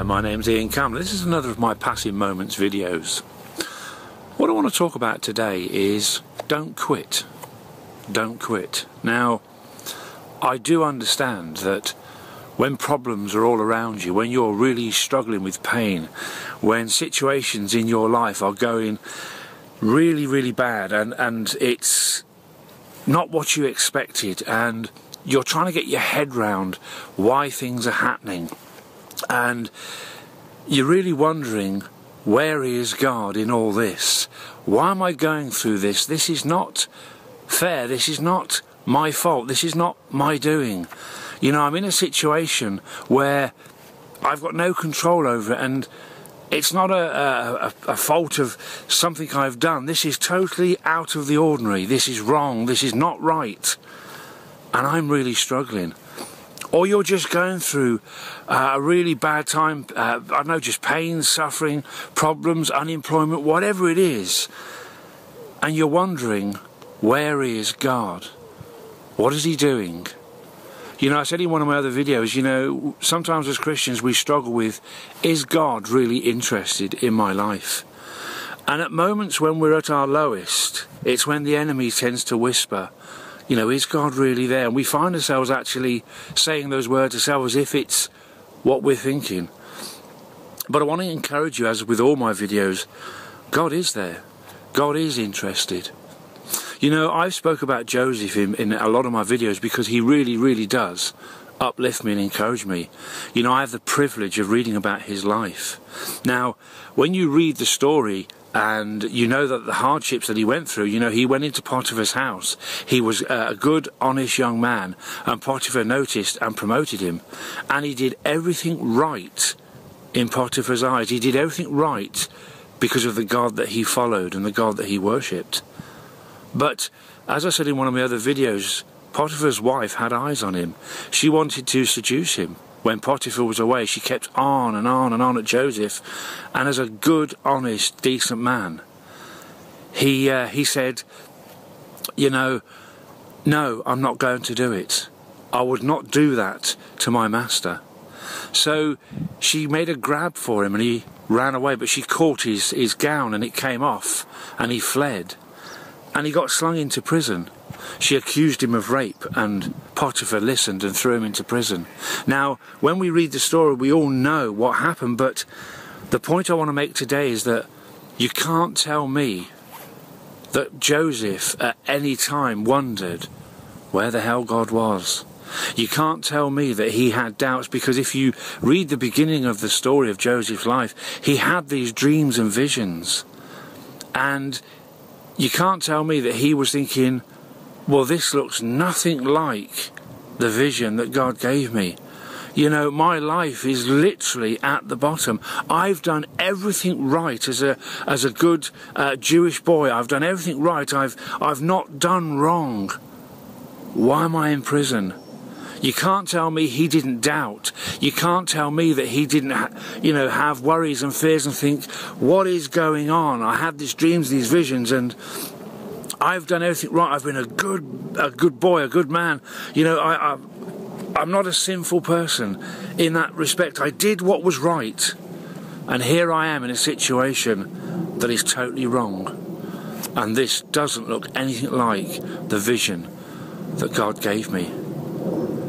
Hi, my name's Ian Campbell. This is another of my Passing Moments videos. What I want to talk about today is don't quit. Don't quit. Now, I do understand that when problems are all around you, when you're really struggling with pain, when situations in your life are going really, really bad and it's not what you expected and you're trying to get your head round why things are happening and you're really wondering, where is God in all this? Why am I going through this? This is not fair. This is not my fault. This is not my doing. You know, I'm in a situation where I've got no control over it, and it's not a fault of something I've done. This is totally out of the ordinary. This is wrong. This is not right. And I'm really struggling. Or you're just going through a really bad time, I don't know, just pain, suffering, problems, unemployment, whatever it is. And you're wondering, where is God? What is He doing? You know, I said in one of my other videos, you know, sometimes as Christians we struggle with, is God really interested in my life? And at moments when we're at our lowest, it's when the enemy tends to whisper, you know, is God really there? And we find ourselves actually saying those words ourselves as if it's what we're thinking. But I want to encourage you, as with all my videos, God is there. God is interested. You know, I've spoke about Joseph in a lot of my videos because he really, really does uplift me and encourage me. You know, I have the privilege of reading about his life. Now, when you read the story and you know that the hardships that he went through, you know, he went into Potiphar's house. He was a good, honest young man, and Potiphar noticed and promoted him. And he did everything right in Potiphar's eyes. He did everything right because of the God that he followed and the God that he worshipped. But, as I said in one of my other videos, Potiphar's wife had eyes on him. She wanted to seduce him. When Potiphar was away, she kept on and on and on at Joseph. And as a good, honest, decent man, he said, you know, no, I'm not going to do it. I would not do that to my master. So she made a grab for him and he ran away, but she caught his gown and it came off and he fled. And he got slung into prison. She accused him of rape, and Potiphar listened and threw him into prison. Now, when we read the story, we all know what happened, but the point I want to make today is that you can't tell me that Joseph at any time wondered where the hell God was. You can't tell me that he had doubts, because if you read the beginning of the story of Joseph's life, he had these dreams and visions. And you can't tell me that he was thinking, well, this looks nothing like the vision that God gave me. You know, my life is literally at the bottom. I've done everything right as a good Jewish boy. I've done everything right. I've not done wrong. Why am I in prison? You can't tell me he didn't doubt. You can't tell me that he didn't, have worries and fears and think, what is going on? I had these dreams, these visions, and I've done everything right. I've been a good boy, a good man. You know, I'm not a sinful person in that respect. I did what was right, and here I am in a situation that is totally wrong. And this doesn't look anything like the vision that God gave me.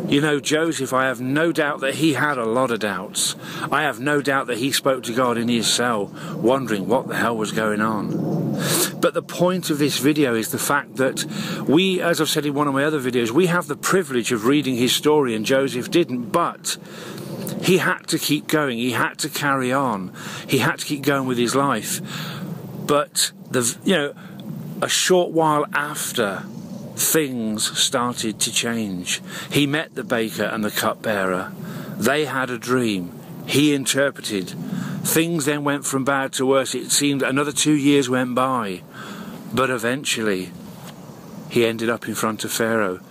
You know, Joseph, I have no doubt that he had a lot of doubts. I have no doubt that he spoke to God in his cell, wondering what the hell was going on. But the point of this video is the fact that we, as I've said in one of my other videos, we have the privilege of reading his story, and Joseph didn't, but he had to keep going. He had to carry on. He had to keep going with his life. But, a short while after, things started to change. He met the baker and the cupbearer. They had a dream. He interpreted. Things then went from bad to worse. It seemed another 2 years went by. But eventually, he ended up in front of Pharaoh.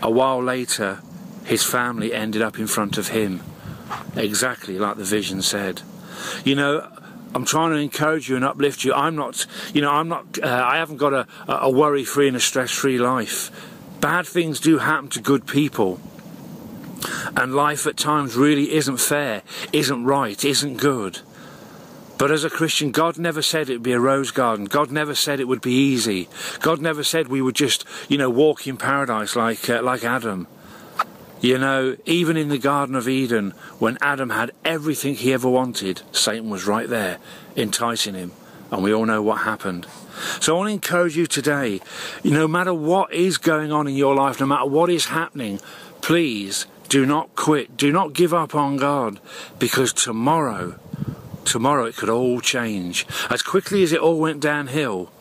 A while later, his family ended up in front of him. Exactly like the vision said. You know, I'm trying to encourage you and uplift you. I haven't got a worry-free and a stress-free life. Bad things do happen to good people. and life at times really isn't fair, isn't right, isn't good. But as a Christian, God never said it would be a rose garden. God never said it would be easy. God never said we would just, walk in paradise like Adam. Even in the Garden of Eden, when Adam had everything he ever wanted, Satan was right there, enticing him. And we all know what happened. So I want to encourage you today, no matter what is going on in your life, no matter what is happening, please do not quit. Do not give up on God, because tomorrow it could all change. As quickly as it all went downhill,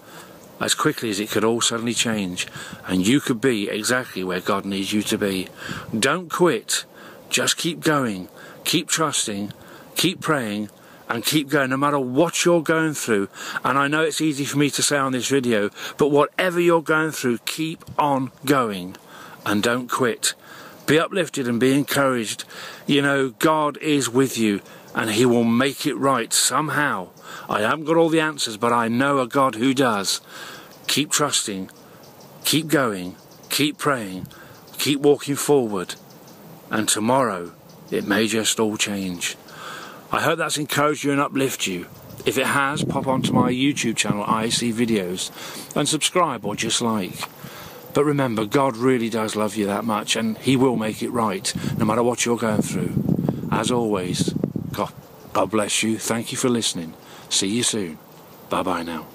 as quickly as it could all suddenly change, and you could be exactly where God needs you to be. Don't quit. Just keep going. Keep trusting. Keep praying. And keep going no matter what you're going through. And I know it's easy for me to say on this video, but whatever you're going through, keep on going. And don't quit. Be uplifted and be encouraged. God is with you, and he will make it right somehow. I haven't got all the answers, but I know a God who does. Keep trusting. Keep going. Keep praying. Keep walking forward. And tomorrow, it may just all change. I hope that's encouraged you and uplift you. If it has, pop onto my YouTube channel, IAC Videos, and subscribe or just like. But remember, God really does love you that much, and he will make it right, no matter what you're going through. As always, God bless you. Thank you for listening. See you soon. Bye-bye now.